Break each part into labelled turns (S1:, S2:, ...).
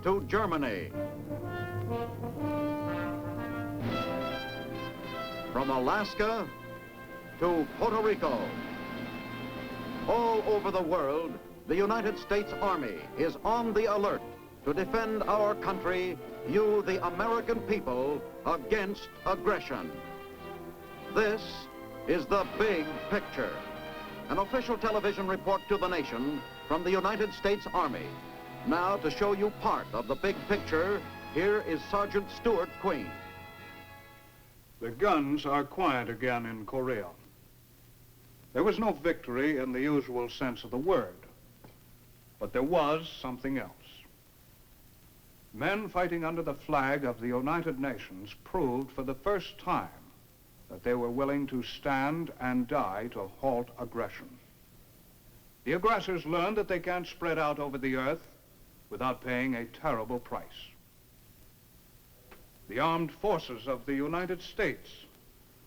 S1: to Germany. From Alaska to Puerto Rico. All over the world, the United States Army is on the alert to defend our country, you, the American people, against aggression. This is the big picture. An official television report to the nation from the United States Army. Now, to show you part of the big picture, here is Sergeant Stuart Queen.
S2: The guns are quiet again in Korea. There was no victory in the usual sense of the word, but there was something else. Men fighting under the flag of the United Nations proved for the first time that they were willing to stand and die to halt aggression. The aggressors learned that they can't spread out over the earth without paying a terrible price. The armed forces of the United States,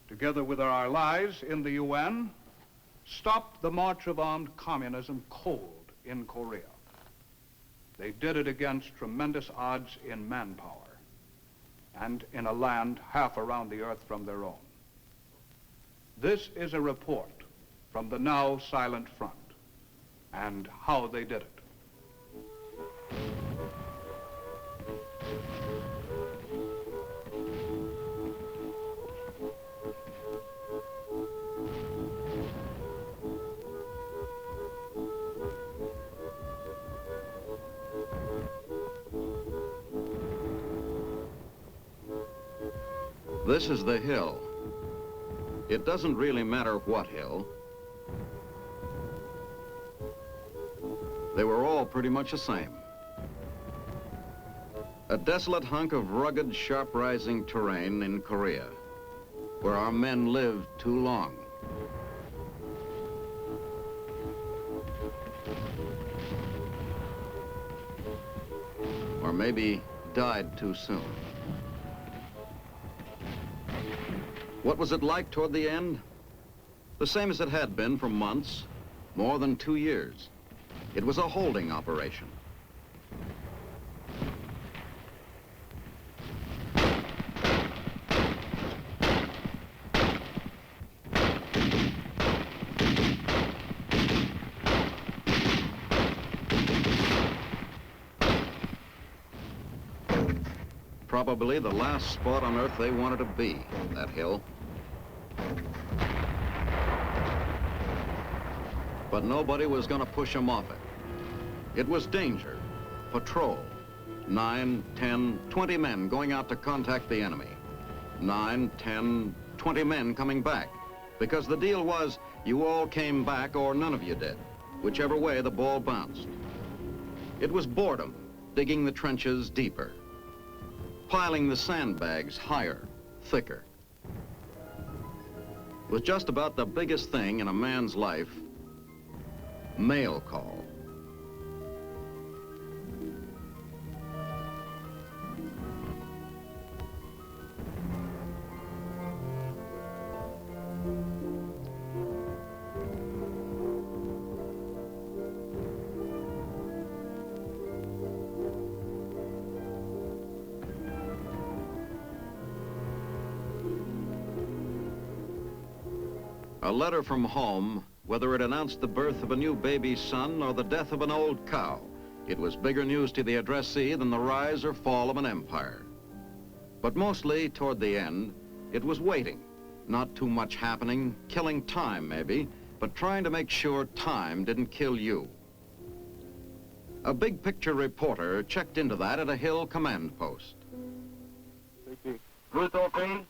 S2: together with our allies in the UN, stopped the march of armed communism cold in Korea. They did it against tremendous odds in manpower and in a land half around the earth from their own. This is a report from the now silent front and how they did it.
S1: This is the hill. It doesn't really matter what hill. They were all pretty much the same. A desolate hunk of rugged, sharp-rising terrain in Korea, where our men lived too long. Or maybe died too soon. What was it like toward the end? The same as it had been for months, more than 2 years. It was a holding operation. Probably the last spot on Earth they wanted to be, that hill. But nobody was going to push them off it. It was danger, patrol, 9, 10, 20 men going out to contact the enemy. 9, 10, 20 men coming back, because the deal was you all came back or none of you did, whichever way the ball bounced. It was boredom, digging the trenches deeper, piling the sandbags higher, thicker. It was just about the biggest thing in a man's life, mail call. A letter from home, whether it announced the birth of a new baby son or the death of an old cow, it was bigger news to the addressee than the rise or fall of an empire. But mostly, toward the end, it was waiting. Not too much happening, killing time maybe, but trying to make sure time didn't kill you. A big picture reporter checked into that at a Hill command post.
S3: Ruth, okay?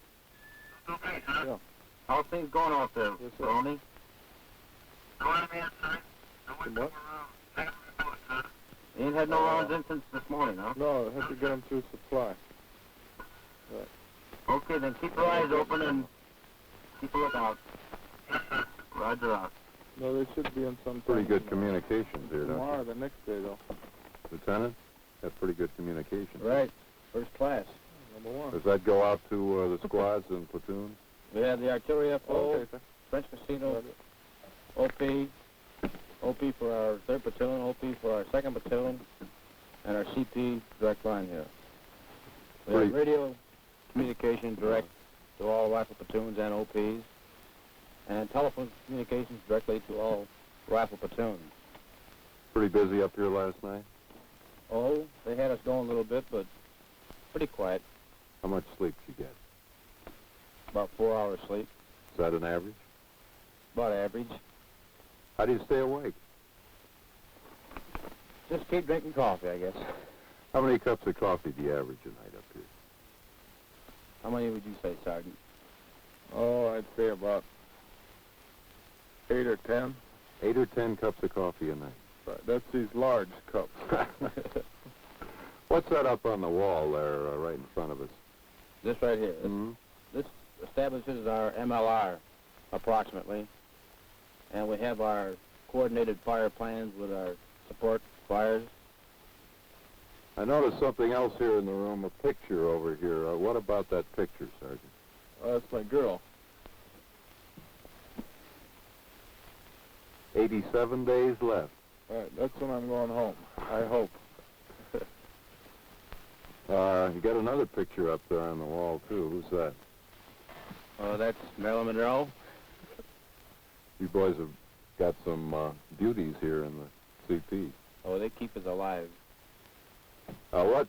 S3: Okay, sir. Yeah. How's things going out there, Ronnie? You ain't had no rounds in since this morning, huh?
S4: No, I have to get them through supply. Right.
S3: Okay, then keep your eyes open and keep a lookout. Roger out.
S4: No, they should be in some
S5: Pretty good communications here, don't
S4: tomorrow, the next day, though.
S5: Lieutenant? That's pretty good communication.
S3: Right. First class.
S4: Number one.
S5: Does that go out to the squads and platoons?
S3: We have the artillery FO,
S4: Okay, sir.
S3: French Casino, OP for our 3rd Platoon, OP for our 2nd Platoon, and our CP direct line here. We
S5: Great.
S3: have radio communication direct to all rifle platoons and OPs, and telephone communications directly to all rifle platoons.
S5: Pretty busy up here last night.
S3: Oh, they had us going a little bit, but pretty quiet.
S5: How much sleep did you get?
S3: About 4 hours sleep,
S5: Is that an average?
S3: about average.
S5: How do you stay awake?
S3: Just keep drinking coffee, I guess.
S5: How many cups of coffee do you average a night up here?
S3: How many would you say, Sergeant?
S4: Oh, I'd say about 8 or 10.
S5: 8 or 10 cups of coffee a night.
S4: But that's these large cups.
S5: What's that up on the wall there, right in front of us?
S3: This right here.
S5: Mhm.
S3: This establishes our MLR, approximately. And we have our coordinated fire plans with our support fires.
S5: I noticed something else here in the room, a picture over here. What about that picture, Sergeant?
S4: That's my girl.
S5: 87 days left.
S4: All right, that's when I'm going home. I hope.
S5: You got another picture up there on the wall, too. Who's that?
S3: Oh, that's Marilyn Monroe.
S5: You boys have got some beauties here in the CP.
S3: Oh, they keep us alive.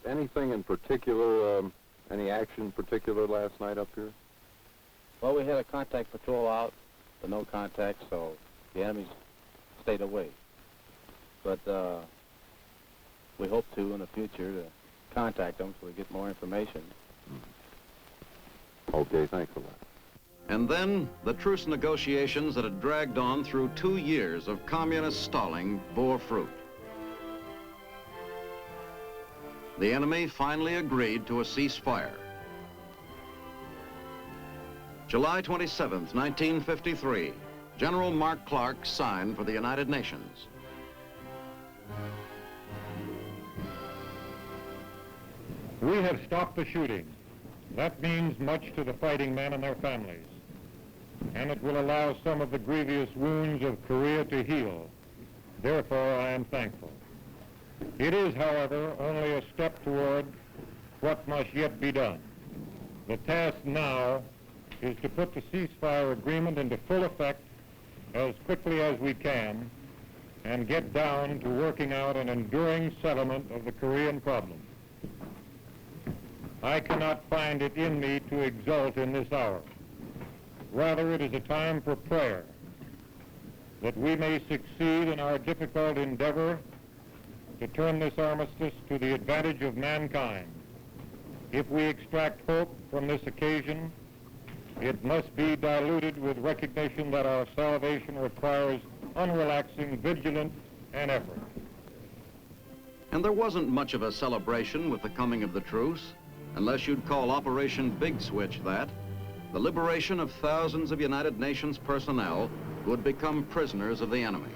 S5: Anything in particular, any action in particular last night up here?
S3: Well, we had a contact patrol out, but no contact, so the enemies stayed away. But we hope to in the future to contact them so we get more information.
S5: Okay, thanks a lot.
S1: And then the truce negotiations that had dragged on through 2 years of communist stalling bore fruit. The enemy finally agreed to a ceasefire. July 27th, 1953, General Mark Clark signed for the United Nations.
S6: We have stopped the shooting. That means much to the fighting men and their families, and it will allow some of the grievous wounds of Korea to heal. Therefore, I am thankful. It is, however, only a step toward what must yet be done. The task now is to put the ceasefire agreement into full effect as quickly as we can and get down to working out an enduring settlement of the Korean problem. I cannot find it in me to exult in this hour. Rather, it is a time for prayer, that we may succeed in our difficult endeavor to turn this armistice to the advantage of mankind. If we extract hope from this occasion, it must be diluted with recognition that our salvation requires unrelaxing vigilance and effort.
S1: And there wasn't much of a celebration with the coming of the truce, unless you'd call Operation Big Switch that, the liberation of thousands of United Nations personnel who had become prisoners of the enemy.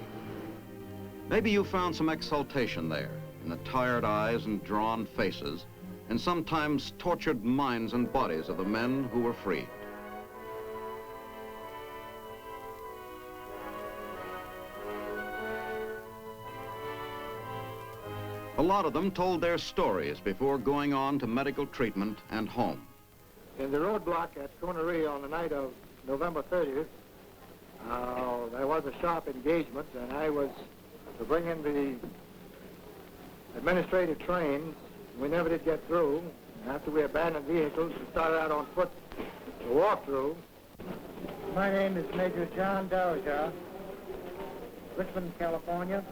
S1: Maybe you found some exultation there in the tired eyes and drawn faces and sometimes tortured minds and bodies of the men who were freed. A lot of them told their stories before going on to medical treatment and home.
S7: In the roadblock at Connery on the night of November 30th, there was a sharp engagement, and I was to bring in the administrative trains. We never did get through. After we abandoned vehicles, we started out on foot to walk through.
S8: My name is Major John Dozier, Richmond, California.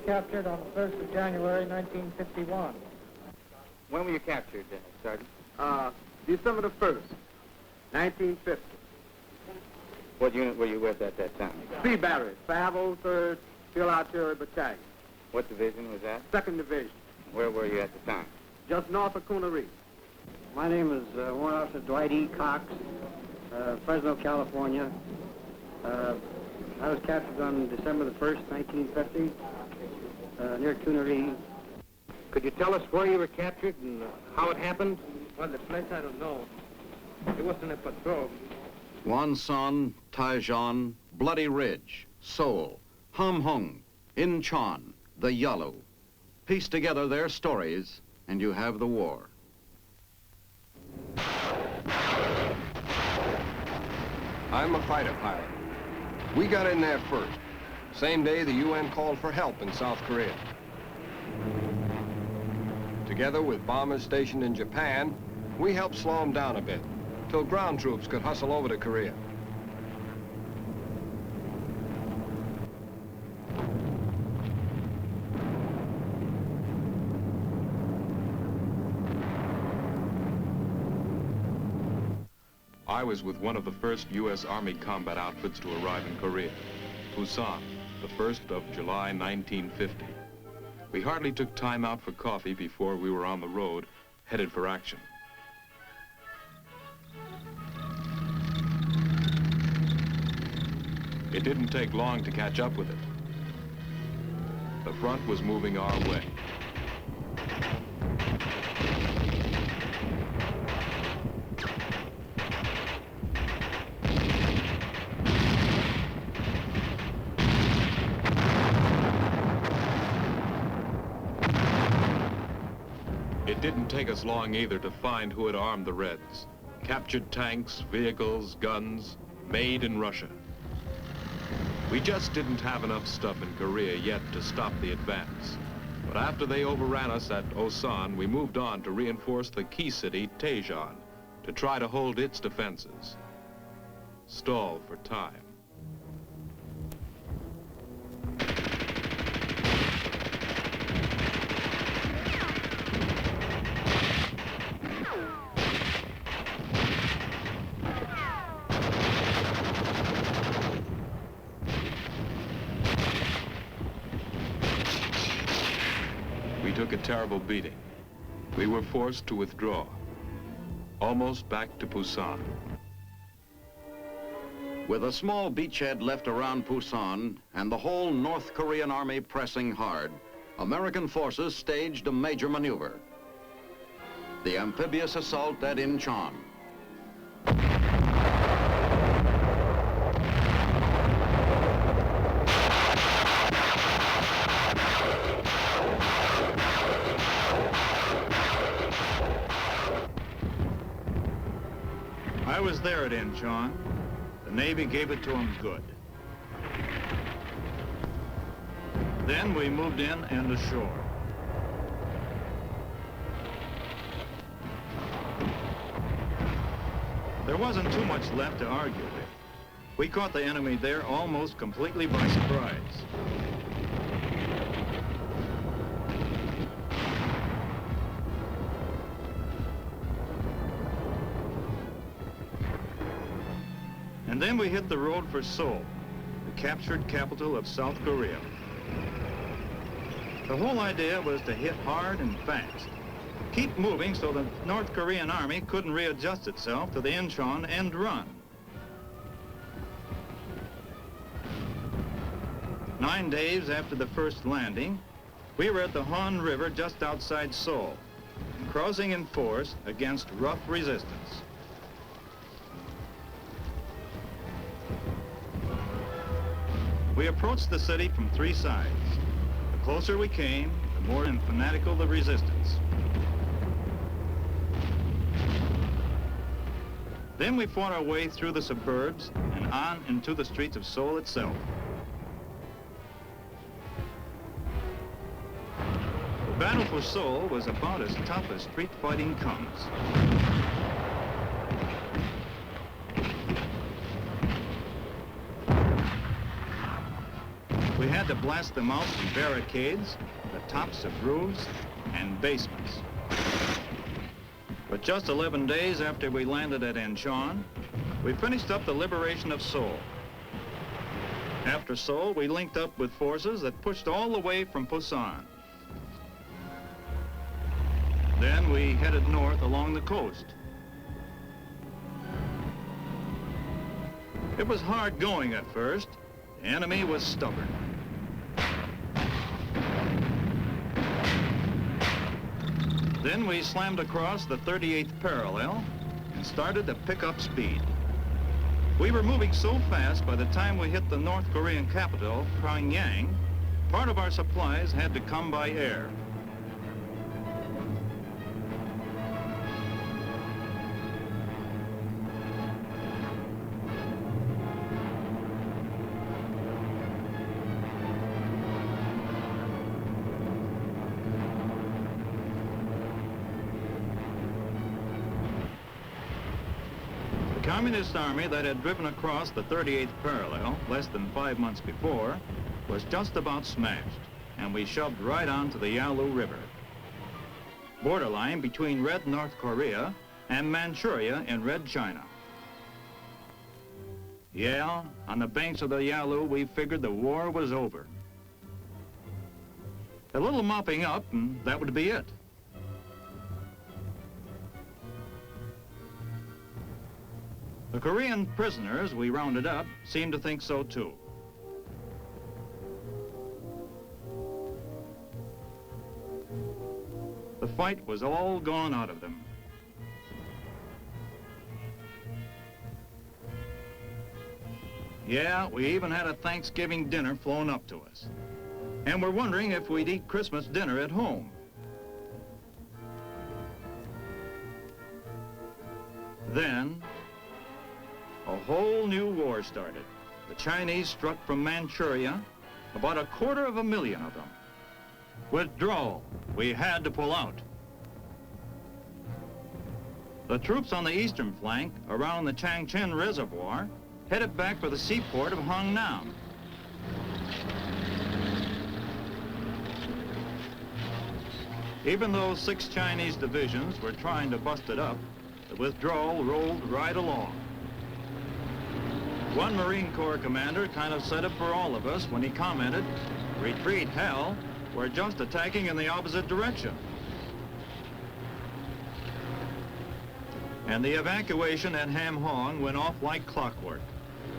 S8: Captured on the 1st of January, 1951.
S3: When were you captured, Sergeant?
S7: December the 1st, 1950.
S3: What unit were you with at that time?
S7: C Battery, 503rd Field Artillery Battalion,
S3: What division was that?
S7: 2nd Division,
S3: Where were you at the time?
S7: just north of Connery.
S8: My name is Warrant Officer Dwight E. Cox, Fresno, California. I was captured on December the 1st, 1950, near Connery.
S7: Could you tell us where you were captured and how it happened?
S8: Well, the place I don't know. It wasn't a patrol.
S1: Wonsan, Taijon, Bloody Ridge, Seoul, Ham Hung, Incheon, the Yalu. piece together their stories, and you have the war.
S9: I'm a fighter pilot. We got in there first. Same day the UN called for help in South Korea. Together with bombers stationed in Japan, we helped slow them down a bit, till ground troops could hustle over to Korea.
S10: I was with one of the first U.S. Army combat outfits to arrive in Korea, Busan, the 1st of July, 1950. We hardly took time out for coffee before we were on the road, headed for action. It didn't take long to catch up with it. The front was moving our way. It didn't take us long either to find who had armed the Reds. Captured tanks, vehicles, guns, made in Russia. We just didn't have enough stuff in Korea yet to stop the advance. But after they overran us at Osan, we moved on to reinforce the key city, Daejeon, to try to hold its defenses. Stall for time. We took a terrible beating. We were forced to withdraw, almost back to Busan.
S1: With a small beachhead left around Busan and the whole North Korean army pressing hard, American forces staged a major maneuver. The amphibious assault at Incheon.
S11: I was there at Incheon. The Navy gave it to them good. Then we moved in and ashore. There wasn't too much left to argue with. We caught the enemy there almost completely by surprise. And then we hit the road for Seoul, the captured capital of South Korea. The whole idea was to hit hard and fast. Keep moving so the North Korean army couldn't readjust itself to the Incheon end run. 9 days after the first landing, we were at the Han River just outside Seoul, and crossing in force against rough resistance. We approached the city from 3 sides. The closer we came, the more fanatical the resistance. Then we fought our way through the suburbs and on into the streets of Seoul itself. The battle for Seoul was about as tough as street fighting comes. We had to blast them out from barricades, the tops of roofs, and basements. But just 11 days after we landed at Incheon, we finished up the liberation of Seoul. After Seoul, we linked up with forces that pushed all the way from Busan. Then we headed north along the coast. It was hard going at first. The enemy was stubborn. Then we slammed across the 38th parallel and started to pick up speed. We were moving so fast by the time we hit the North Korean capital, Pyongyang, part of our supplies had to come by air. Communist army that had driven across the 38th parallel less than 5 months before was just about smashed, and we shoved right onto the Yalu River, borderline between Red North Korea and Manchuria in Red China. Yeah, on the banks of the Yalu, we figured the war was over. A little mopping up, and that would be it. The Korean prisoners we rounded up seemed to think so too. The fight was all gone out of them. Yeah, we even had a Thanksgiving dinner flown up to us. And we're wondering if we'd eat Christmas dinner at home. Then, a whole new war started. The Chinese struck from Manchuria, about 250,000 of them. Withdrawal. We had to pull out. The troops on the eastern flank, around the Changchun Reservoir, headed back for the seaport of Hungnam. Even though 6 Chinese divisions were trying to bust it up, the withdrawal rolled right along. One Marine Corps commander kind of set it for all of us when he commented, "Retreat, hell, we're just attacking in the opposite direction." And the evacuation at Ham Hong went off like clockwork,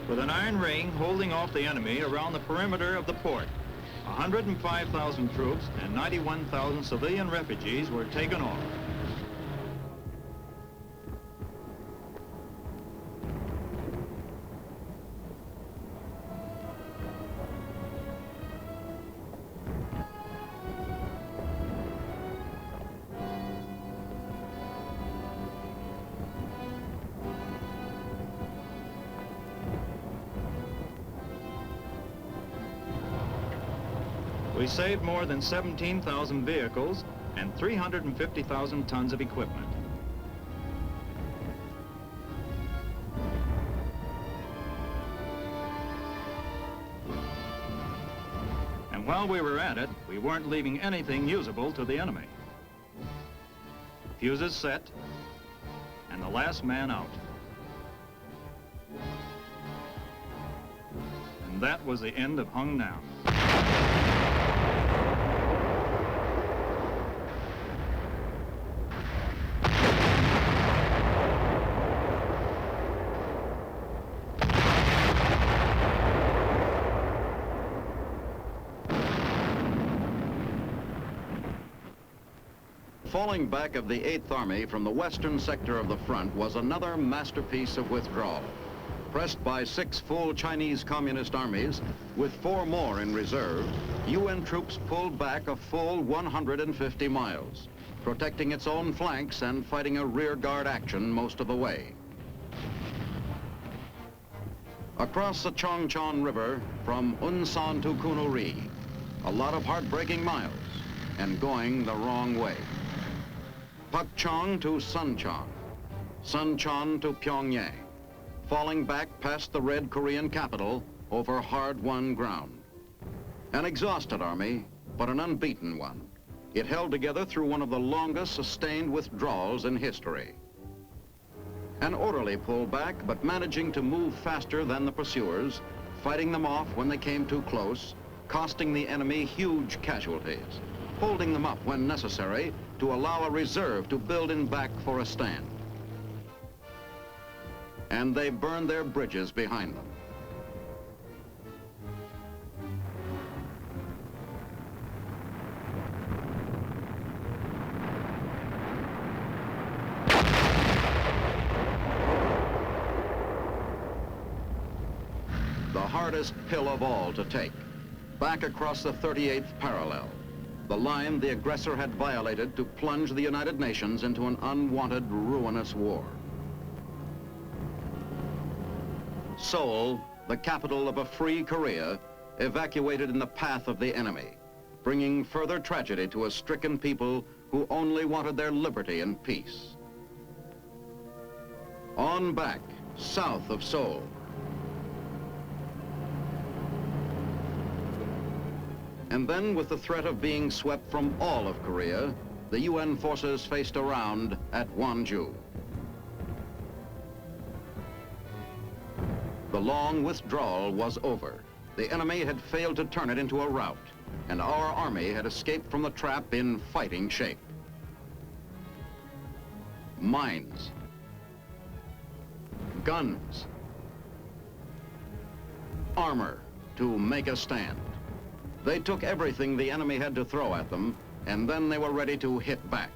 S11: with an iron ring holding off the enemy around the perimeter of the port. 105,000 troops and 91,000 civilian refugees were taken off. We saved more than 17,000 vehicles and 350,000 tons of equipment. And while we were at it, we weren't leaving anything usable to the enemy. Fuses set, and the last man out. And that was the end of Hungnam.
S1: Falling back of the 8th Army from the western sector of the front was another masterpiece of withdrawal. Pressed by 6 full Chinese Communist armies, with 4 more in reserve, UN troops pulled back a full 150 miles, protecting its own flanks and fighting a rearguard action most of the way. Across the Chongchon River from Unsan to Kunuri, a lot of heartbreaking miles, and going the wrong way. Pakchong to Suncheon, Suncheon to Pyongyang, falling back past the Red Korean capital over hard-won ground. An exhausted army, but an unbeaten one. It held together through one of the longest sustained withdrawals in history. An orderly pullback, but managing to move faster than the pursuers, fighting them off when they came too close, costing the enemy huge casualties, holding them up when necessary to allow a reserve to build in back for a stand. And they burned their bridges behind them. The hardest pill of all to take, back across the 38th parallel, the line the aggressor had violated to plunge the United Nations into an unwanted, ruinous war. Seoul, the capital of a free Korea, evacuated in the path of the enemy, bringing further tragedy to a stricken people who only wanted their liberty and peace. On back south of Seoul. And then, with the threat of being swept from all of Korea, the UN forces faced around at Wonju. The long withdrawal was over. The enemy had failed to turn it into a rout, and our army had escaped from the trap in fighting shape. Mines, guns, armor to make a stand. They took everything the enemy had to throw at them, and then they were ready to hit back.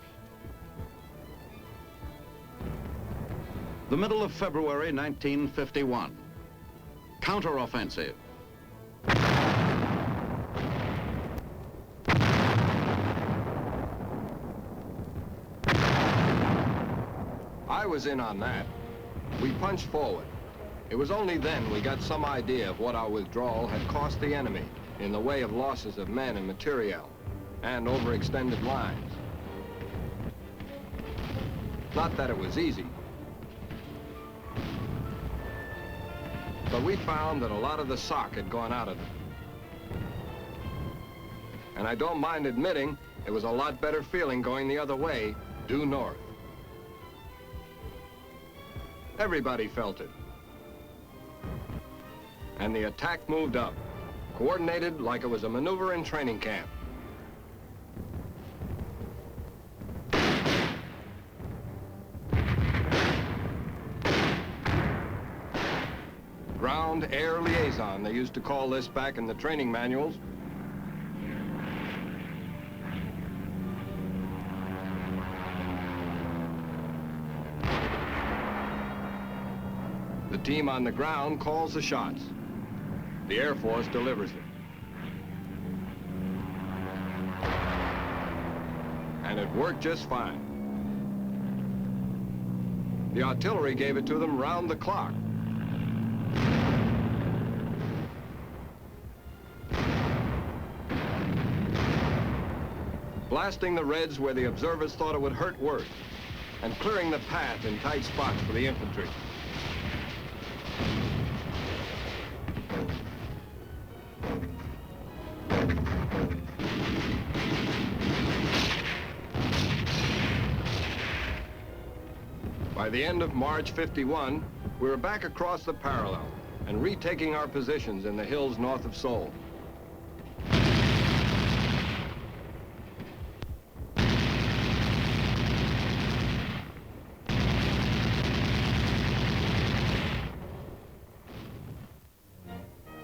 S1: The middle of February 1951. Counteroffensive.
S9: I was in on that. We punched forward. It was only then we got some idea of what our withdrawal had cost the enemy in the way of losses of men and materiel, and overextended lines. Not that it was easy, but we found that a lot of the sock had gone out of them. And I don't mind admitting, it was a lot better feeling going the other way, due north. Everybody felt it. And the attack moved up, coordinated like it was a maneuver in training camp. Ground-air liaison, they used to call this back in the training manuals. The team on the ground calls the shots. The Air Force delivers it. And it worked just fine. The artillery gave it to them round the clock. Blasting the Reds where the observers thought it would hurt worse, and clearing the path in tight spots for the infantry. By the end of March '51, we were back across the parallel and retaking our positions in the hills north of Seoul.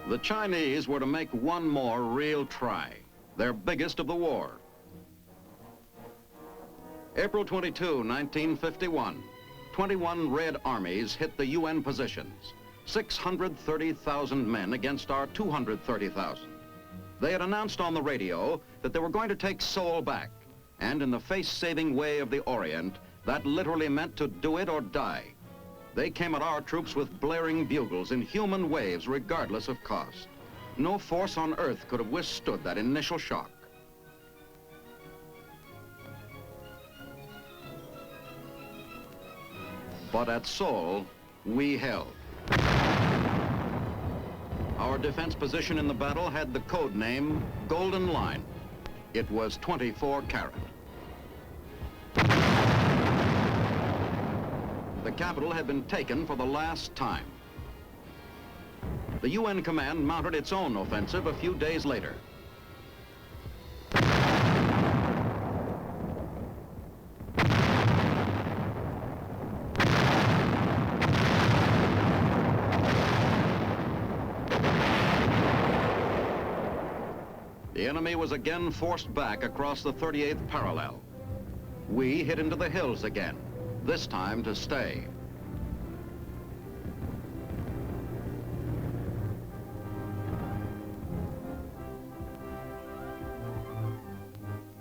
S1: The Chinese were to make one more real try, their biggest of the war. April 22, 1951, 21 Red armies hit the UN positions, 630,000 men against our 230,000. They had announced on the radio that they were going to take Seoul back, and in the face-saving way of the Orient, that literally meant to do it or die. They came at our troops with blaring bugles in human waves, regardless of cost. No force on earth could have withstood that initial shock. But at Seoul, we held. Our defense position in the battle had the code name Golden Line. It was 24 carat. The capital had been taken for the last time. The UN command mounted its own offensive a few days later. The enemy was again forced back across the 38th parallel. We hit into the hills again, this time to stay.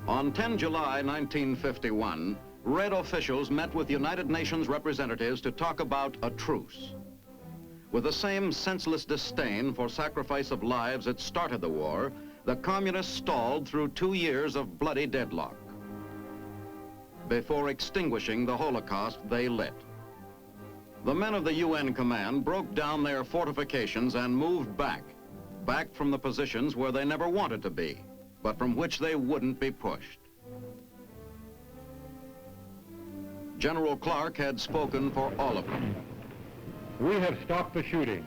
S1: On 10 July 1951, Red officials met with United Nations representatives to talk about a truce. With the same senseless disdain for sacrifice of lives that started the war, the communists stalled through 2 years of bloody deadlock. Before extinguishing the Holocaust they lit. The men of the UN command broke down their fortifications and moved back from the positions where they never wanted to be, but from which they wouldn't be pushed. General Clark had spoken for all of them.
S6: We have stopped the shooting.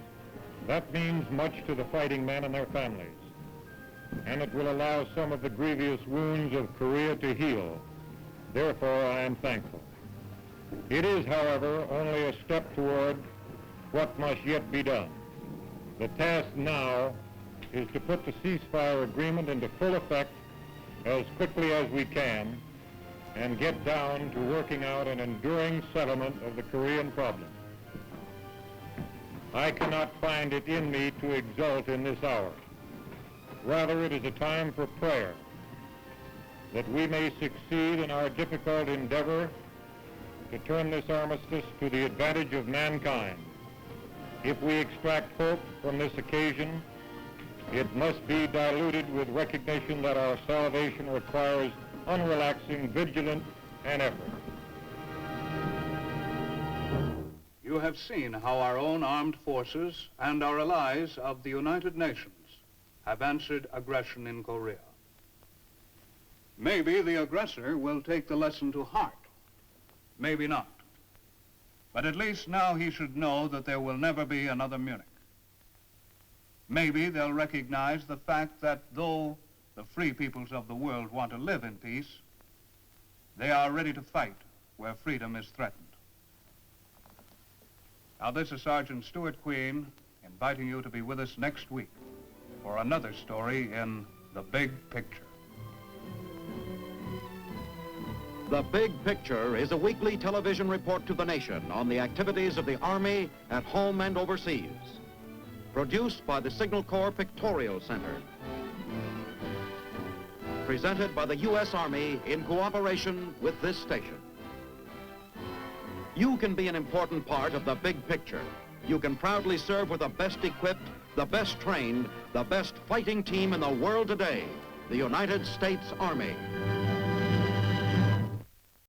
S6: That means much to the fighting men and their families, and it will allow some of the grievous wounds of Korea to heal. Therefore, I am thankful. It is, however, only a step toward what must yet be done. The task now is to put the ceasefire agreement into full effect as quickly as we can and get down to working out an enduring settlement of the Korean problem. I cannot find it in me to exult in this hour. Rather, it is a time for prayer that we may succeed in our difficult endeavor to turn this armistice to the advantage of mankind. If we extract hope from this occasion, it must be diluted with recognition that our salvation requires unrelaxing vigilance and effort.
S2: You have seen how our own armed forces and our allies of the United Nations have answered aggression in Korea. Maybe the aggressor will take the lesson to heart. Maybe not. But at least now he should know that there will never be another Munich. Maybe they'll recognize the fact that though the free peoples of the world want to live in peace, they are ready to fight where freedom is threatened. Now, this is Sergeant Stuart Queen inviting you to be with us next week for another story in The Big Picture.
S1: The Big Picture is a weekly television report to the nation on the activities of the Army at home and overseas. Produced by the Signal Corps Pictorial Center. Presented by the U.S. Army in cooperation with this station. You can be an important part of the big picture. You can proudly serve with the best equipped, the best trained, the best fighting team in the world today, the United States Army.